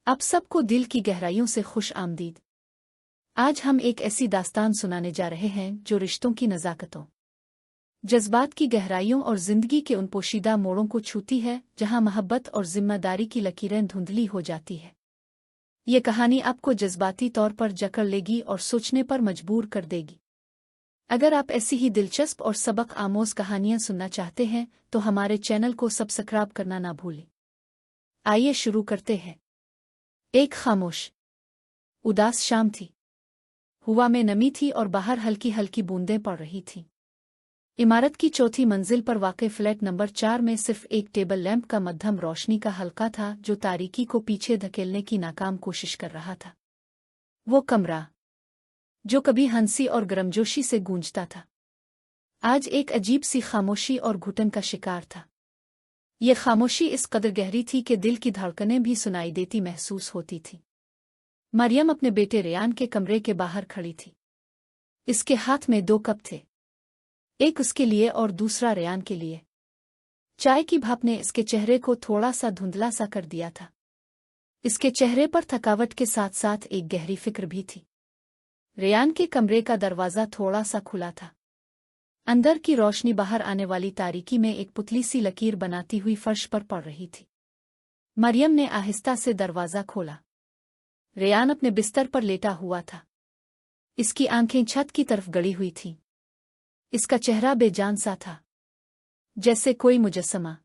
आप सबको दिल की गहराइयों से खुश आमदीद। आज हम एक ऐसी दास्तान सुनाने जा रहे हैं जो रिश्तों की नज़ाकतों, जज्बात की गहराइयों और ज़िंदगी के उन पोशीदा मोड़ों को छूती है जहां मोहब्बत और जिम्मेदारी की लकीरें धुंधली हो जाती है। ये कहानी आपको जज्बाती तौर पर जकड़ लेगी और सोचने पर मजबूर कर देगी। अगर आप ऐसी ही दिलचस्प और सबक आमोज कहानियां सुनना चाहते हैं तो हमारे चैनल को सब्सक्राइब करना ना भूलें। आइए शुरू करते हैं। एक खामोश उदास शाम थी। हवा में नमी थी और बाहर हल्की हल्की बूंदें पड़ रही थीं। इमारत की चौथी मंजिल पर वाक़े फ्लैट नंबर 4 में सिर्फ एक टेबल लैंप का मध्यम रोशनी का हल्का था जो तारीकी को पीछे धकेलने की नाकाम कोशिश कर रहा था। वो कमरा जो कभी हंसी और गर्मजोशी से गूंजता था, आज एक अजीब सी खामोशी और घुटन का शिकार था। ये खामोशी इस कदर गहरी थी कि दिल की धड़कनें भी सुनाई देती महसूस होती थी। मरियम अपने बेटे रेयान के कमरे के बाहर खड़ी थी। इसके हाथ में 2 कप थे, एक उसके लिए और दूसरा रेयान के लिए। चाय की भाप ने इसके चेहरे को थोड़ा सा धुंधला सा कर दिया था। इसके चेहरे पर थकावट के साथ साथ एक गहरी फिक्र भी थी। रेयान के कमरे का दरवाज़ा थोड़ा सा खुला था। अंदर की रोशनी बाहर आने वाली तारीकी में एक पुतली सी लकीर बनाती हुई फर्श पर पड़ रही थी। मरियम ने आहिस्ता से दरवाज़ा खोला। रेयान अपने बिस्तर पर लेटा हुआ था। इसकी आंखें छत की तरफ गड़ी हुई थीं। इसका चेहरा बेजान सा था, जैसे कोई मुजस्समा।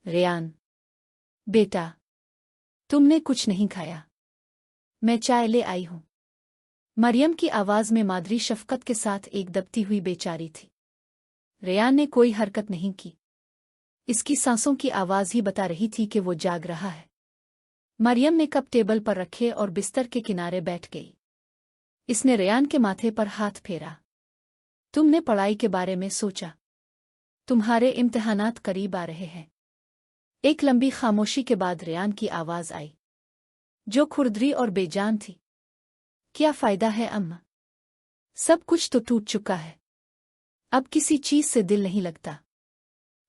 रेयान, बेटा, तुमने कुछ नहीं खाया? मैं चाय ले आई हूं। मरियम की आवाज़ में मादरी शफ़क़त के साथ एक दबती हुई बेचारी थी। रेयान ने कोई हरकत नहीं की। इसकी सांसों की आवाज़ ही बता रही थी कि वो जाग रहा है। मरियम ने कप टेबल पर रखे और बिस्तर के किनारे बैठ गई। इसने रेयान के माथे पर हाथ फेरा। तुमने पढ़ाई के बारे में सोचा? तुम्हारे इम्तिहानात करीब आ रहे हैं। एक लंबी खामोशी के बाद रेयान की आवाज़ आई, जो खुरदरी और बेजान थी। क्या फ़ायदा है अम्मा? सब कुछ तो टूट चुका है। अब किसी चीज़ से दिल नहीं लगता।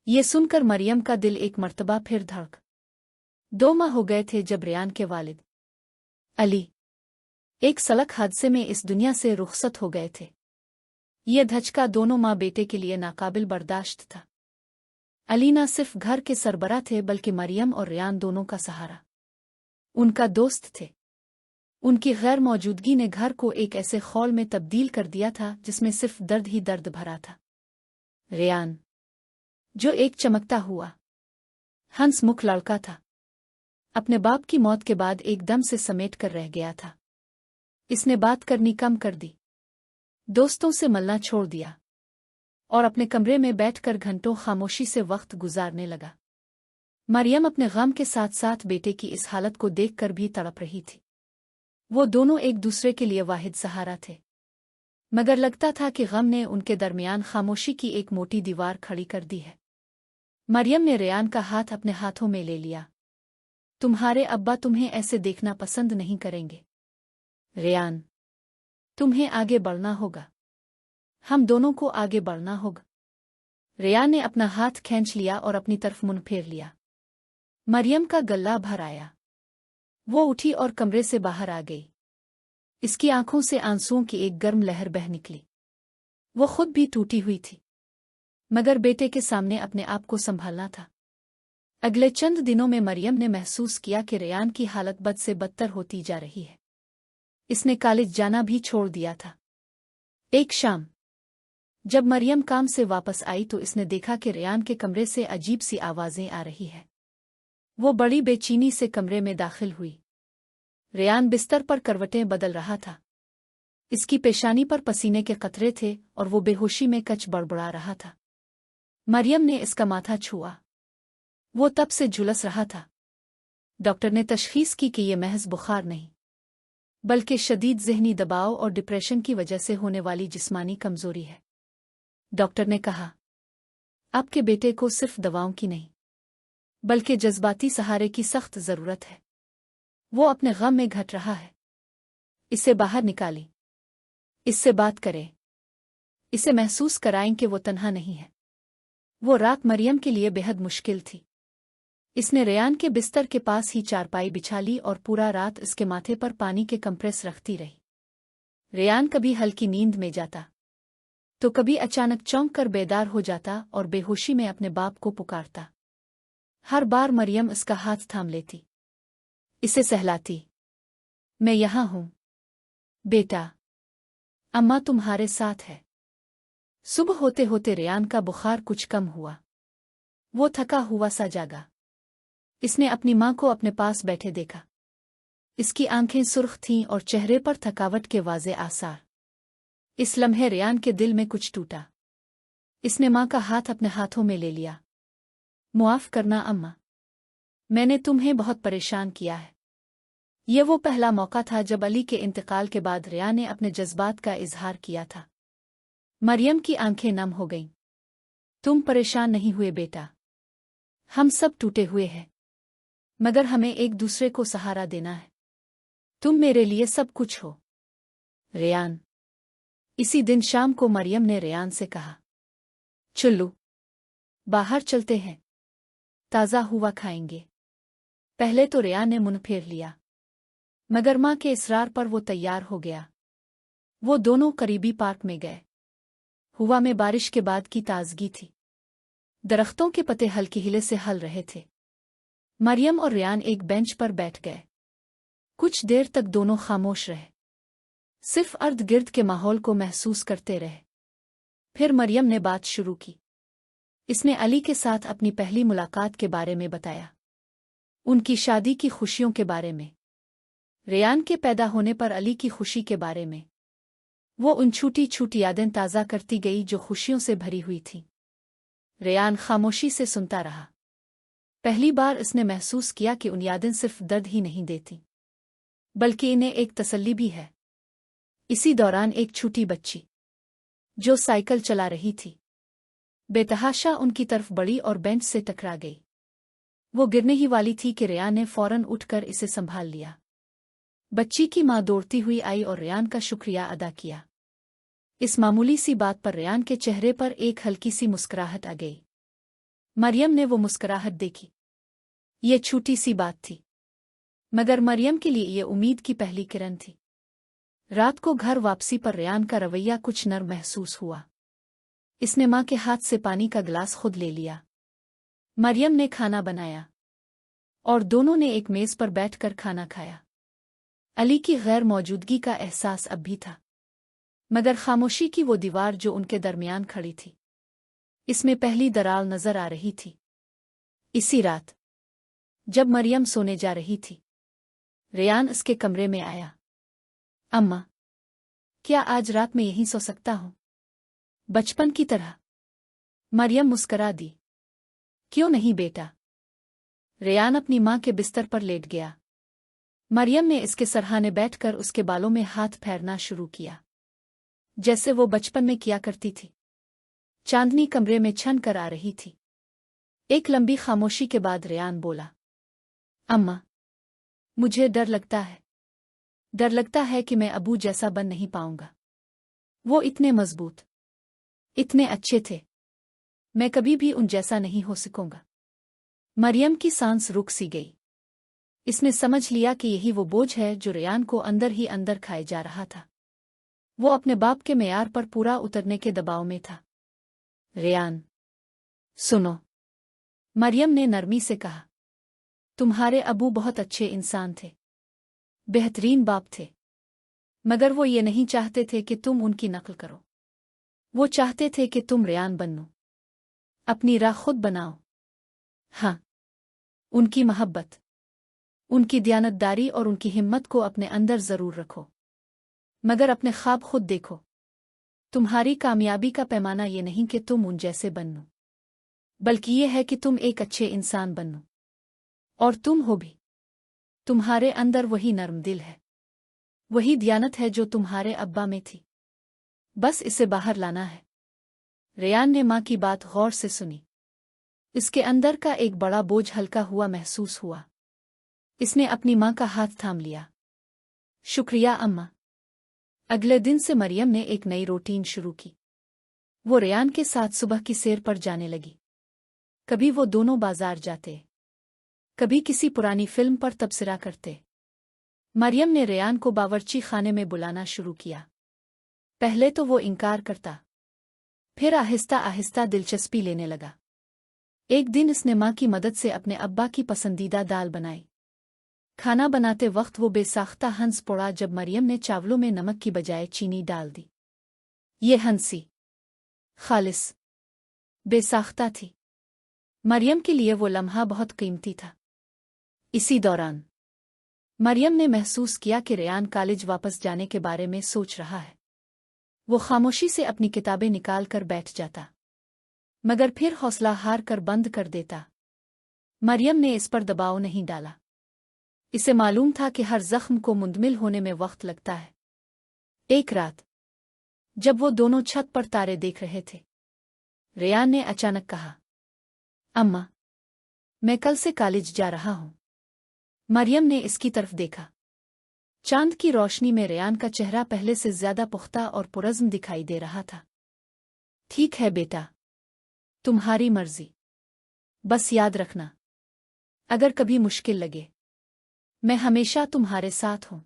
ये सुनकर मरियम का दिल एक मर्तबा फिर धड़क। 2 माह हो गए थे जब रेयान के वालिद अली एक सड़क हादसे में इस दुनिया से रुखसत हो गए थे। ये धचका दोनों माँ बेटे के लिए नाकाबिल बर्दाश्त था। अली न सिर्फ घर के सरबराह थे बल्कि मरियम और रेयान दोनों का सहारा, उनका दोस्त थे। उनकी गैर मौजूदगी ने घर को एक ऐसे खौल में तब्दील कर दिया था जिसमें सिर्फ दर्द ही दर्द भरा था। रेयान, जो एक चमकता हुआ हंसमुख लड़का था, अपने बाप की मौत के बाद एकदम से समेट कर रह गया था। इसने बात करनी कम कर दी, दोस्तों से मिलना छोड़ दिया और अपने कमरे में बैठकर घंटों खामोशी से वक्त गुजारने लगा। मरियम अपने गम के साथ साथ बेटे की इस हालत को देखकर भी तड़प रही थी। वो दोनों एक दूसरे के लिए वाहिद सहारा थे, मगर लगता था कि गम ने उनके दरमियान खामोशी की एक मोटी दीवार खड़ी कर दी है। मरियम ने रेयान का हाथ अपने हाथों में ले लिया। तुम्हारे अब्बा तुम्हें ऐसे देखना पसंद नहीं करेंगे। रेयान, तुम्हें आगे बढ़ना होगा। हम दोनों को आगे बढ़ना होगा। रेयान ने अपना हाथ खींच लिया और अपनी तरफ मुंह फेर लिया। मरियम का गला भर आया। वो उठी और कमरे से बाहर आ गई। इसकी आंखों से आंसुओं की एक गर्म लहर बह निकली। वो खुद भी टूटी हुई थी, मगर बेटे के सामने अपने आप को संभालना था। अगले चंद दिनों में मरियम ने महसूस किया कि रेयान की हालत बद से बदतर होती जा रही है। इसने कॉलेज जाना भी छोड़ दिया था। एक शाम जब मरियम काम से वापस आई तो इसने देखा कि रेयान के कमरे से अजीब सी आवाज़ें आ रही हैं। वो बड़ी बेचैनी से कमरे में दाखिल हुई। रेयान बिस्तर पर करवटें बदल रहा था। इसकी पेशानी पर पसीने के कतरे थे और वो बेहोशी में कच बड़बड़ा रहा था। मरियम ने इसका माथा छुआ। वो तब से झुलस रहा था। डॉक्टर ने तशखीस की कि ये महज बुखार नहीं, बल्कि शदीद ज़हनी दबाव और डिप्रेशन की वजह से होने वाली जिस्मानी कमज़ोरी है। डॉक्टर ने कहा, आपके बेटे को सिर्फ दवाओं की नहीं, बल्कि जज्बाती सहारे की सख्त ज़रूरत है। वो अपने गम में घट रहा है। इसे बाहर निकालें, इससे बात करें, इसे महसूस कराएं कि वो तन्हा नहीं है। वो रात मरियम के लिए बेहद मुश्किल थी। इसने रेयान के बिस्तर के पास ही चारपाई बिछा ली और पूरा रात इसके माथे पर पानी के कंप्रेस रखती रही। रेयान कभी हल्की नींद में जाता तो कभी अचानक चौंक कर बेदार हो जाता और बेहोशी में अपने बाप को पुकारता। हर बार मरियम इसका हाथ थाम लेती, इसे सहलाती, मैं यहाँ हूँ बेटा, अम्मा तुम्हारे साथ है। सुबह होते होते रेयान का बुखार कुछ कम हुआ। वो थका हुआ सा जागा। इसने अपनी माँ को अपने पास बैठे देखा। इसकी आंखें सुर्ख थीं और चेहरे पर थकावट के वाज़े आसार। इस लम्हे रेयान के दिल में कुछ टूटा। इसने माँ का हाथ अपने हाथों में ले लिया। मुआफ़ करना अम्मा, मैंने तुम्हें बहुत परेशान किया है। ये वो पहला मौका था जब अली के इंतकाल के बाद रेयान ने अपने जज्बात का इजहार किया था। मरियम की आंखें नम हो गईं। तुम परेशान नहीं हुए बेटा, हम सब टूटे हुए हैं, मगर हमें एक दूसरे को सहारा देना है। तुम मेरे लिए सब कुछ हो रेयान। इसी दिन शाम को मरियम ने रेयान से कहा, चलो बाहर चलते हैं, ताज़ा हुआ खाएंगे। पहले तो रेयान ने मुंह फेर लिया, मगर माँ के इसरार पर वो तैयार हो गया। वो दोनों करीबी पार्क में गए। हुआ में बारिश के बाद की ताजगी थी। दरख्तों के पत्ते हल्की हिले से हल रहे थे। मरियम और रेयान एक बेंच पर बैठ गए। कुछ देर तक दोनों खामोश रहे, सिर्फ अर्द गिर्द के माहौल को महसूस करते रहे। फिर मरियम ने बात शुरू की। इसने अली के साथ अपनी पहली मुलाकात के बारे में बताया, उनकी शादी की खुशियों के बारे में, रेयान के पैदा होने पर अली की खुशी के बारे में। वो उन छूटी छूटी यादें ताज़ा करती गई जो खुशियों से भरी हुई थीं। रेयान खामोशी से सुनता रहा। पहली बार इसने महसूस किया कि उन यादें सिर्फ दर्द ही नहीं देती, बल्कि इन्हें एक तसल्ली भी है। इसी दौरान एक छोटी बच्ची जो साइकिल चला रही थी, बेतहाशा उनकी तरफ बढ़ी और बेंच से टकरा गई। वो गिरने ही वाली थी कि रेयान ने फौरन उठकर इसे संभाल लिया। बच्ची की माँ दौड़ती हुई आई और रेयान का शुक्रिया अदा किया। इस मामूली सी बात पर रेयान के चेहरे पर एक हल्की सी मुस्कुराहट आ गई। मरियम ने वो मुस्कुराहट देखी। ये छोटी सी बात थी, मगर मरियम के लिए ये उम्मीद की पहली किरण थी। रात को घर वापसी पर रेयान का रवैया कुछ नर्म महसूस हुआ। इसने माँ के हाथ से पानी का गिलास खुद ले लिया। मरियम ने खाना बनाया और दोनों ने एक मेज पर बैठकर खाना खाया। अली की गैर मौजूदगी का एहसास अब भी था, मगर खामोशी की वो दीवार जो उनके दरमियान खड़ी थी, इसमें पहली दरार नजर आ रही थी। इसी रात जब मरियम सोने जा रही थी, रेयान इसके कमरे में आया। अम्मा, क्या आज रात में यहीं सो सकता हूँ, बचपन की तरह? मरियम मुस्करा दी। क्यों नहीं बेटा। रेयान अपनी माँ के बिस्तर पर लेट गया। मरियम ने इसके सरहाने बैठकर उसके बालों में हाथ फेरना शुरू किया, जैसे वो बचपन में किया करती थी। चांदनी कमरे में छन कर आ रही थी। एक लंबी खामोशी के बाद रेयान बोला, अम्मा, मुझे डर लगता है। डर लगता है कि मैं अबू जैसा बन नहीं पाऊंगा। वो इतने मजबूत, इतने अच्छे थे, मैं कभी भी उन जैसा नहीं हो सकूंगा। मरियम की सांस रुक सी गई। इसने समझ लिया कि यही वो बोझ है जो रेयान को अंदर ही अंदर खाए जा रहा था। वो अपने बाप के मेयार पर पूरा उतरने के दबाव में था। रेयान, सुनो, मरियम ने नरमी से कहा, तुम्हारे अबू बहुत अच्छे इंसान थे, बेहतरीन बाप थे, मगर वो ये नहीं चाहते थे कि तुम उनकी नकल करो। वो चाहते थे कि तुम रेयान बनो, अपनी राह खुद बनाओ। हाँ, उनकी मोहब्बत, उनकी दयानतदारी और उनकी हिम्मत को अपने अंदर जरूर रखो, मगर अपने ख्वाब खुद देखो। तुम्हारी कामयाबी का पैमाना ये नहीं कि तुम उन जैसे बनो, बल्कि ये है कि तुम एक अच्छे इंसान बनो। और तुम हो भी। तुम्हारे अंदर वही नर्म दिल है, वही दयानत है जो तुम्हारे अब्बा में थी। बस इसे बाहर लाना है। रेयान ने माँ की बात गौर से सुनी। इसके अंदर का एक बड़ा बोझ हल्का हुआ महसूस हुआ। इसने अपनी माँ का हाथ थाम लिया। शुक्रिया अम्मा। अगले दिन से मरियम ने एक नई रूटीन शुरू की। वो रेयान के साथ सुबह की सैर पर जाने लगी। कभी वो दोनों बाजार जाते, कभी किसी पुरानी फिल्म पर तबसरा करते। मरियम ने रेयान को बावर्ची खाने में बुलाना शुरू किया। पहले तो वो इनकार करता, फिर आहिस्ता आहिस्ता दिलचस्पी लेने लगा। एक दिन इसने माँ की मदद से अपने अब्बा की पसंदीदा दाल बनाई। खाना बनाते वक्त वो बेसाख्ता हंस पड़ा जब मरियम ने चावलों में नमक की बजाय चीनी डाल दी। ये हंसी खालिस बेसाख्ता थी। मरियम के लिए वो लम्हा बहुत कीमती था। इसी दौरान मरियम ने महसूस किया कि रेयान कॉलेज वापस जाने के बारे में सोच रहा है। वो खामोशी से अपनी किताबें निकाल कर बैठ जाता, मगर फिर हौसला हार कर बंद कर देता। मरियम ने इस पर दबाव नहीं डाला। इसे मालूम था कि हर जख्म को मुंदमिल होने में वक्त लगता है। एक रात जब वो दोनों छत पर तारे देख रहे थे, रेयान ने अचानक कहा, अम्मा, मैं कल से कॉलेज जा रहा हूं। मरियम ने इसकी तरफ देखा। चांद की रोशनी में रेयान का चेहरा पहले से ज्यादा पुख्ता और पुरज़्म दिखाई दे रहा था। ठीक है बेटा, तुम्हारी मर्जी। बस याद रखना, अगर कभी मुश्किल लगे, मैं हमेशा तुम्हारे साथ हूं।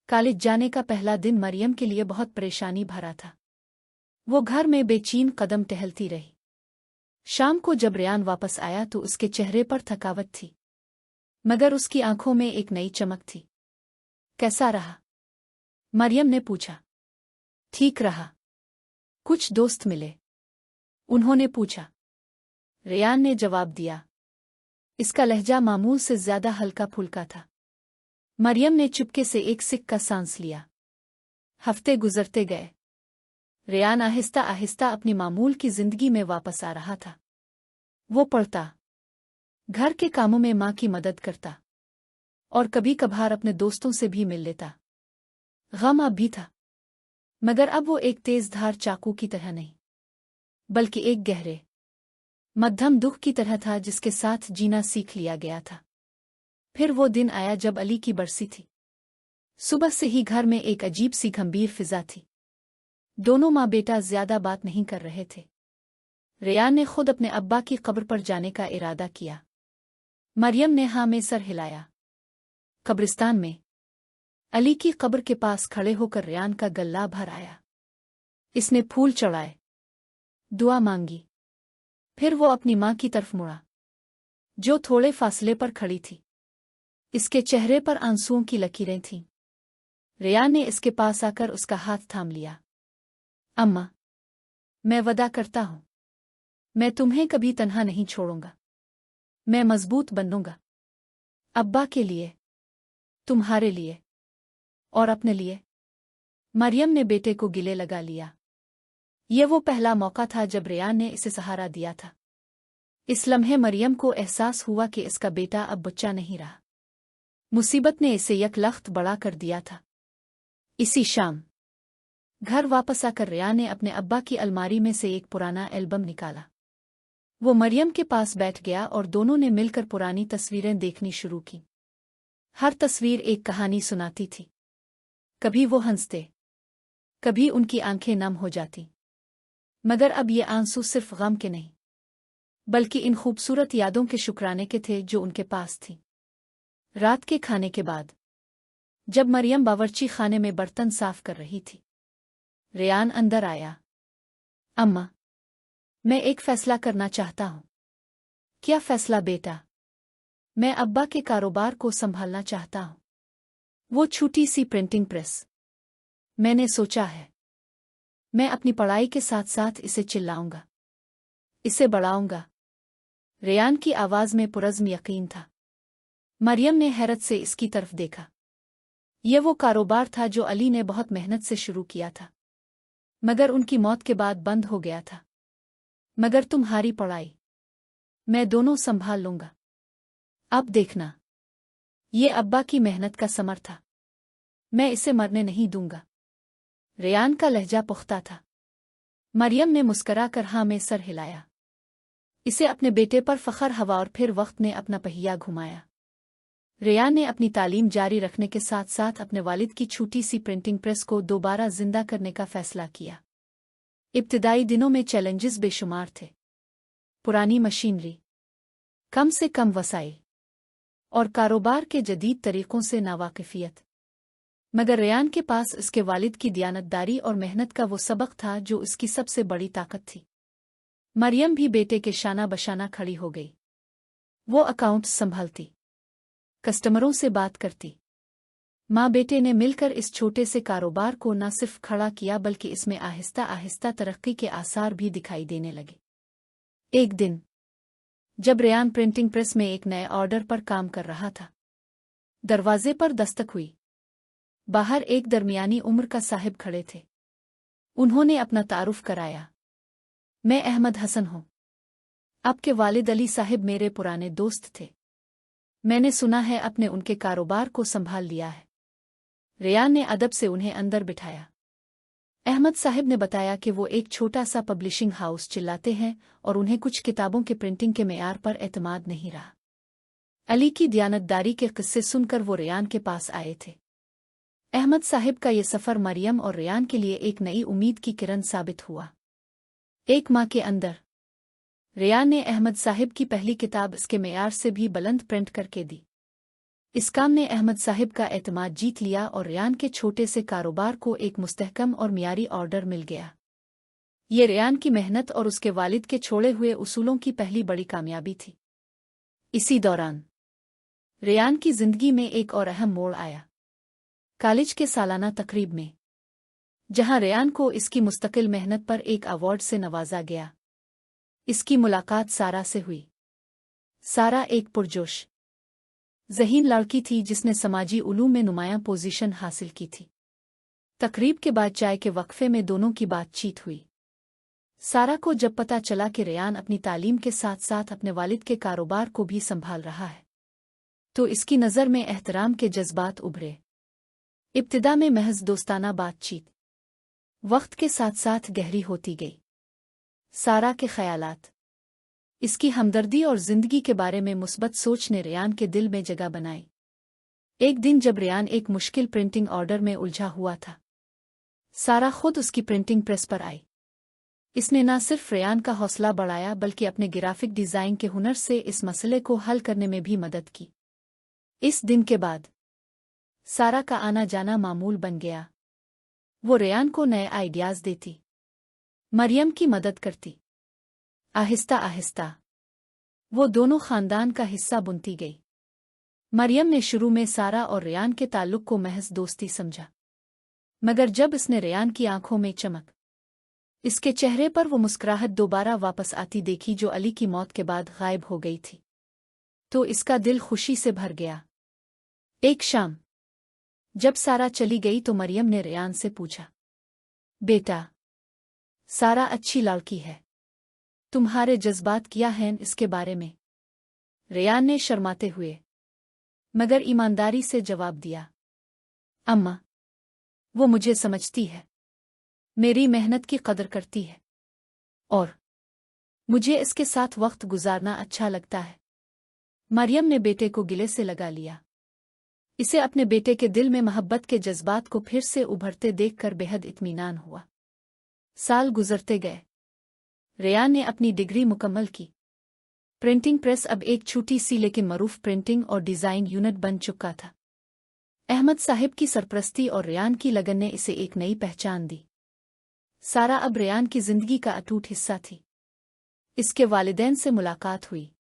कॉलेज जाने का पहला दिन मरियम के लिए बहुत परेशानी भरा था। वो घर में बेचैन कदम टहलती रही। शाम को जब रेयान वापस आया तो उसके चेहरे पर थकावट थी, मगर उसकी आंखों में एक नई चमक थी। कैसा रहा? मरियम ने पूछा। ठीक रहा। कुछ दोस्त मिले? उन्होंने पूछा। रेयान ने जवाब दिया। इसका लहजा मामूल से ज्यादा हल्का फुल्का था। मरियम ने चुपके से एक सिक का सांस लिया। हफ्ते गुजरते गए। रेयान आहिस्ता आहिस्ता अपनी मामूल की जिंदगी में वापस आ रहा था। वो पढ़ता, घर के कामों में माँ की मदद करता, और कभी कभार अपने दोस्तों से भी मिल लेता। गम अब भी था, मगर अब वो एक तेज धार चाकू की तरह नहीं, बल्कि एक गहरे मध्यम दुख की तरह था जिसके साथ जीना सीख लिया गया था। फिर वो दिन आया जब अली की बरसी थी। सुबह से ही घर में एक अजीब सी गंभीर फिजा थी। दोनों माँ बेटा ज्यादा बात नहीं कर रहे थे। रेयान ने खुद अपने अब्बा की कब्र पर जाने का इरादा किया। मरियम ने हाँ में सर हिलाया। कब्रिस्तान में अली की कब्र के पास खड़े होकर रेयान का गला भर आया। इसने फूल चढ़ाए, दुआ मांगी। फिर वो अपनी माँ की तरफ मुड़ा, जो थोड़े फासले पर खड़ी थी। इसके चेहरे पर आंसुओं की लकीरें थीं। रेयान ने इसके पास आकर उसका हाथ थाम लिया। अम्मा, मैं वदा करता हूं, मैं तुम्हें कभी तन्हा नहीं छोड़ूंगा। मैं मजबूत बनूंगा, अब्बा के लिए, तुम्हारे लिए, और अपने लिए। मरियम ने बेटे को गिले लगा लिया। ये वो पहला मौका था जब रेयान ने इसे सहारा दिया था। इस लम्हे मरियम को एहसास हुआ कि इसका बेटा अब बच्चा नहीं रहा। मुसीबत ने इसे यकलख्त बड़ा कर दिया था। इसी शाम घर वापस आकर रेयान ने अपने अब्बा की अलमारी में से एक पुराना एल्बम निकाला। वो मरियम के पास बैठ गया और दोनों ने मिलकर पुरानी तस्वीरें देखनी शुरू की। हर तस्वीर एक कहानी सुनाती थी। कभी वो हंसते, कभी उनकी आंखें नम हो जाती, मगर अब ये आंसू सिर्फ गम के नहीं, बल्कि इन खूबसूरत यादों के शुक्राने के थे जो उनके पास थी। रात के खाने के बाद जब मरियम बावर्ची खाने में बर्तन साफ कर रही थी, रेयान अंदर आया। अम्मा, मैं एक फैसला करना चाहता हूं। क्या फैसला बेटा? मैं अब्बा के कारोबार को संभालना चाहता हूं। वो छोटी सी प्रिंटिंग प्रेस। मैंने सोचा है, मैं अपनी पढ़ाई के साथ साथ इसे चिल्लाऊंगा, इसे बढ़ाऊंगा। रेयान की आवाज में पुरज़्म यकीन था। मरियम ने हैरत से इसकी तरफ देखा। यह वो कारोबार था जो अली ने बहुत मेहनत से शुरू किया था, मगर उनकी मौत के बाद बंद हो गया था। मगर तुम्हारी पढ़ाई मैं दोनों संभाल लूंगा। अब देखना, ये अब्बा की मेहनत का समर था। मैं इसे मरने नहीं दूंगा। रेयान का लहजा पुख्ता था। मरियम ने मुस्कराकर हाँ में सर हिलाया। इसे अपने बेटे पर फख्र हवा और फिर वक्त ने अपना पहिया घुमाया। रेयान ने अपनी तालीम जारी रखने के साथ साथ अपने वालिद की छोटी सी प्रिंटिंग प्रेस को दोबारा जिंदा करने का फैसला किया। इब्तिदाई दिनों में चैलेंजेस बेशुमार थे। पुरानी मशीनरी, कम से कम वसाइल, और कारोबार के जदीद तरीक़ों से नावाकिफ़ियत। मगर रेयान के पास इसके वालिद की दियानतदारी और मेहनत का वो सबक था जो इसकी सबसे बड़ी ताकत थी। मरियम भी बेटे के शाना बशाना खड़ी हो गई। वो अकाउंट्स संभालती, कस्टमरों से बात करती। माँ बेटे ने मिलकर इस छोटे से कारोबार को न सिर्फ खड़ा किया बल्कि इसमें आहिस्ता आहिस्ता तरक्की के आसार भी दिखाई देने लगे। एक दिन जब रेयान प्रिंटिंग प्रेस में एक नए ऑर्डर पर काम कर रहा था, दरवाजे पर दस्तक हुई। बाहर एक दरमियानी उम्र का साहिब खड़े थे। उन्होंने अपना तारुफ कराया। मैं अहमद हसन हूँ। आपके वालिद अली साहिब मेरे पुराने दोस्त थे। मैंने सुना है आपने उनके कारोबार को संभाल लिया है। रेयान ने अदब से उन्हें अंदर बिठाया। अहमद साहिब ने बताया कि वो एक छोटा सा पब्लिशिंग हाउस चलाते हैं और उन्हें कुछ किताबों के प्रिंटिंग के मेयार पर एतमाद नहीं रहा। अली की दियानतदारी के किस्से सुनकर वो रेयान के पास आए थे। अहमद साहिब का ये सफ़र मरियम और रेयान के लिए एक नई उम्मीद की किरण साबित हुआ। एक माह के अंदर रेयान ने अहमद साहिब की पहली किताब इसके मेयार से भी बुलंद प्रिंट करके दी। इस काम ने अहमद साहिब का एतमाद जीत लिया और रेयान के छोटे से कारोबार को एक मुस्तहकम और मियारी ऑर्डर मिल गया। ये रेयान की मेहनत और उसके वालिद के छोड़े हुए उसूलों की पहली बड़ी कामयाबी थी। इसी दौरान रेयान की जिंदगी में एक और अहम मोड़ आया। कॉलेज के सालाना तकरीब में, जहां रेयान को इसकी मुस्तकिल मेहनत पर एक अवार्ड से नवाजा गया। इसकी मुलाकात सारा से हुई। सारा एक पुरजोश ज़हीन लड़की थी जिसने समाजी उलूम में नुमायां पोजीशन हासिल की थी। तकरीब के बाद चाय के वक्फे में दोनों की बातचीत हुई। सारा को जब पता चला कि रेयान अपनी तालीम के साथ साथ अपने वालिद के कारोबार को भी संभाल रहा है, तो इसकी नज़र में एहतराम के जज्बात उभरे। इब्तिदा में महज दोस्ताना बातचीत वक्त के साथ साथ गहरी होती गई। सारा के ख़यालात, इसकी हमदर्दी और ज़िंदगी के बारे में मुस्बत सोच ने रेयान के दिल में जगह बनाई। एक दिन जब रेयान एक मुश्किल प्रिंटिंग ऑर्डर में उलझा हुआ था, सारा खुद उसकी प्रिंटिंग प्रेस पर आई। इसने न सिर्फ रेयान का हौसला बढ़ाया बल्कि अपने ग्राफिक डिज़ाइन के हुनर से इस मसले को हल करने में भी मदद की। इस दिन के बाद सारा का आना जाना मामूल बन गया। वो रेयान को नए आइडियाज़ देती, मरियम की मदद करती। आहिस्ता आहिस्ता वो दोनों खानदान का हिस्सा बनती गई। मरियम ने शुरू में सारा और रेयान के ताल्लुक को महज दोस्ती समझा, मगर जब इसने रेयान की आंखों में चमक, इसके चेहरे पर वो मुस्कुराहट दोबारा वापस आती देखी जो अली की मौत के बाद गायब हो गई थी, तो इसका दिल खुशी से भर गया। एक शाम जब सारा चली गई तो मरियम ने रेयान से पूछा, बेटा, सारा अच्छी लड़की है, तुम्हारे जज्बात क्या हैं इसके बारे में? रेयान ने शर्माते हुए मगर ईमानदारी से जवाब दिया, अम्मा, वो मुझे समझती है, मेरी मेहनत की कदर करती है और मुझे इसके साथ वक्त गुजारना अच्छा लगता है। मरियम ने बेटे को गिले से लगा लिया। इसे अपने बेटे के दिल में मोहब्बत के जज्बात को फिर से उभरते देखकर बेहद इत्मीनान हुआ। साल गुजरते गए। रेयान ने अपनी डिग्री मुकम्मल की। प्रिंटिंग प्रेस अब एक छोटी सी लेकिन मरूफ प्रिंटिंग और डिज़ाइन यूनिट बन चुका था। अहमद साहिब की सरपरस्ती और रेयान की लगन ने इसे एक नई पहचान दी। सारा अब रेयान की जिंदगी का अटूट हिस्सा थी। इसके वालिदैन से मुलाकात हुई,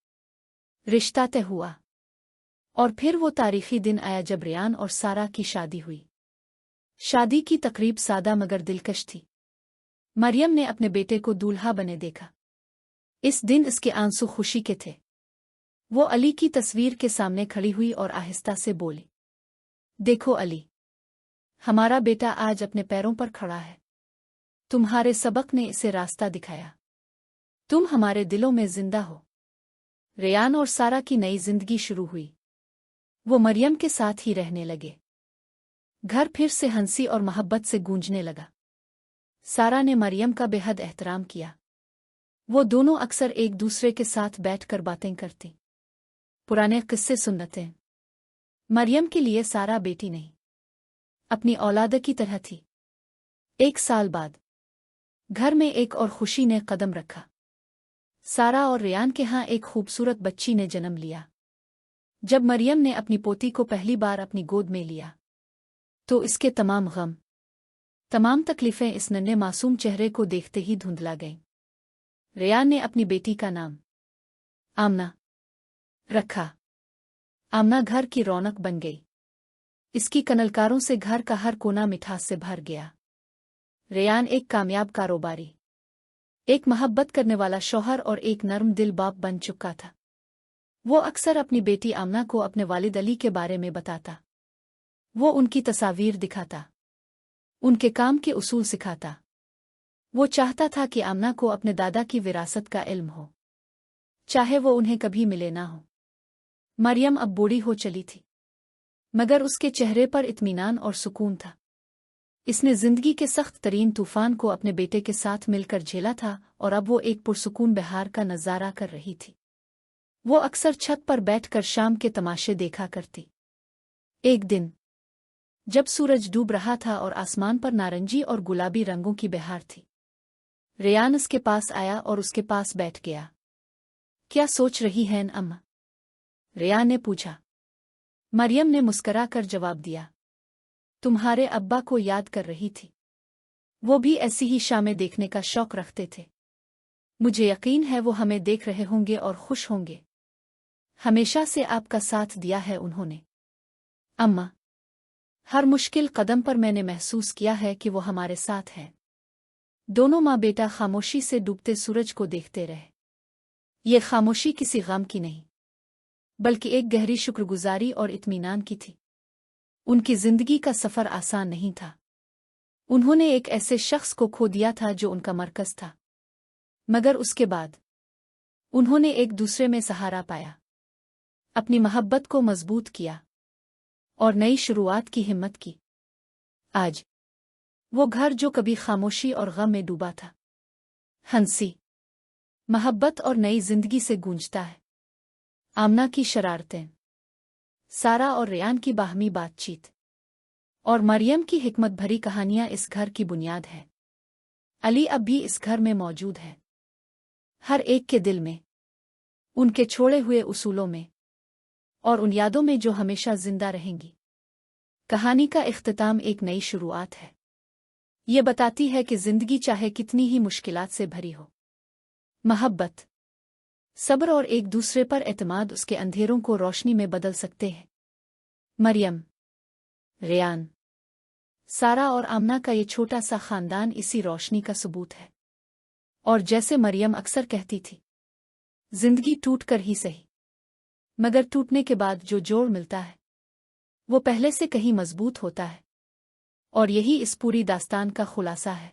रिश्ता तय हुआ और फिर वो तारीखी दिन आया जब रेयान और सारा की शादी हुई। शादी की तकरीब सादा मगर दिलकश थी। मरियम ने अपने बेटे को दूल्हा बने देखा। इस दिन इसके आंसू खुशी के थे। वो अली की तस्वीर के सामने खड़ी हुई और आहिस्ता से बोली, देखो अली, हमारा बेटा आज अपने पैरों पर खड़ा है। तुम्हारे सबक ने इसे रास्ता दिखाया। तुम हमारे दिलों में जिंदा हो। रेयान और सारा की नई जिंदगी शुरू हुई। वो मरियम के साथ ही रहने लगे। घर फिर से हंसी और मोहब्बत से गूंजने लगा। सारा ने मरियम का बेहद एहतराम किया। वो दोनों अक्सर एक दूसरे के साथ बैठकर बातें करती, पुराने किस्से सुनते। मरियम के लिए सारा बेटी नहीं, अपनी औलाद की तरह थी। एक साल बाद घर में एक और खुशी ने कदम रखा। सारा और रेयान के यहाँ एक खूबसूरत बच्ची ने जन्म लिया। जब मरियम ने अपनी पोती को पहली बार अपनी गोद में लिया तो इसके तमाम गम, तमाम तकलीफें इस नन्हे मासूम चेहरे को देखते ही धुंधला गईं। रेयान ने अपनी बेटी का नाम आमना रखा। आमना घर की रौनक बन गई। इसकी कनलकारों से घर का हर कोना मिठास से भर गया। रेयान एक कामयाब कारोबारी, एक मोहब्बत करने वाला शौहर और एक नर्म दिल बाप बन चुका था। वो अक्सर अपनी बेटी आमना को अपने वालिद अली के बारे में बताता। वो उनकी तस्वीर दिखाता, उनके काम के उसूल सिखाता। वो चाहता था कि आमना को अपने दादा की विरासत का इल्म हो, चाहे वो उन्हें कभी मिले ना हो। मरियम अब बूढ़ी हो चली थी, मगर उसके चेहरे पर इत्मीनान और सुकून था। इसने जिंदगी के सख्त तरीन तूफान को अपने बेटे के साथ मिलकर झेला था और अब वो एक पुरसुकून बहार का नजारा कर रही थी। वो अक्सर छत पर बैठकर शाम के तमाशे देखा करती। एक दिन जब सूरज डूब रहा था और आसमान पर नारंगी और गुलाबी रंगों की बहार थी, रेयान उसके पास आया और उसके पास बैठ गया। क्या सोच रही हैं अम्मा? रेयान ने पूछा। मरियम ने मुस्करा कर जवाब दिया, तुम्हारे अब्बा को याद कर रही थी। वो भी ऐसी ही शामें देखने का शौक रखते थे। मुझे यकीन है वो हमें देख रहे होंगे और खुश होंगे। हमेशा से आपका साथ दिया है उन्होंने। अम्मा, हर मुश्किल कदम पर मैंने महसूस किया है कि वो हमारे साथ हैं। दोनों माँ बेटा खामोशी से डूबते सूरज को देखते रहे। ये खामोशी किसी गम की नहीं, बल्कि एक गहरी शुक्रगुजारी और इत्मीनान की थी। उनकी जिंदगी का सफर आसान नहीं था। उन्होंने एक ऐसे शख्स को खो दिया था जो उनका मरकज था, मगर उसके बाद उन्होंने एक दूसरे में सहारा पाया, अपनी मोहब्बत को मजबूत किया और नई शुरुआत की हिम्मत की। आज वो घर जो कभी खामोशी और गम में डूबा था, हंसी, मोहब्बत और नई जिंदगी से गूंजता है। आमना की शरारतें, सारा और रेयान की बाहमी बातचीत और मरियम की हिकमत भरी कहानियां इस घर की बुनियाद है। अली अब भी इस घर में मौजूद है, हर एक के दिल में, उनके छोड़े हुए उसूलों में और उन यादों में जो हमेशा जिंदा रहेंगी। कहानी का इख्तिताम एक नई शुरुआत है। ये बताती है कि जिंदगी चाहे कितनी ही मुश्किलात से भरी हो, मोहब्बत, सब्र और एक दूसरे पर एतमाद उसके अंधेरों को रोशनी में बदल सकते हैं। मरियम, रेयान, सारा और आमना का ये छोटा सा खानदान इसी रोशनी का सबूत है। और जैसे मरियम अक्सर कहती थी, जिंदगी टूट कर ही सही, मगर टूटने के बाद जो जोड़ मिलता है वो पहले से कहीं मजबूत होता है। और यही इस पूरी दास्तान का खुलासा है।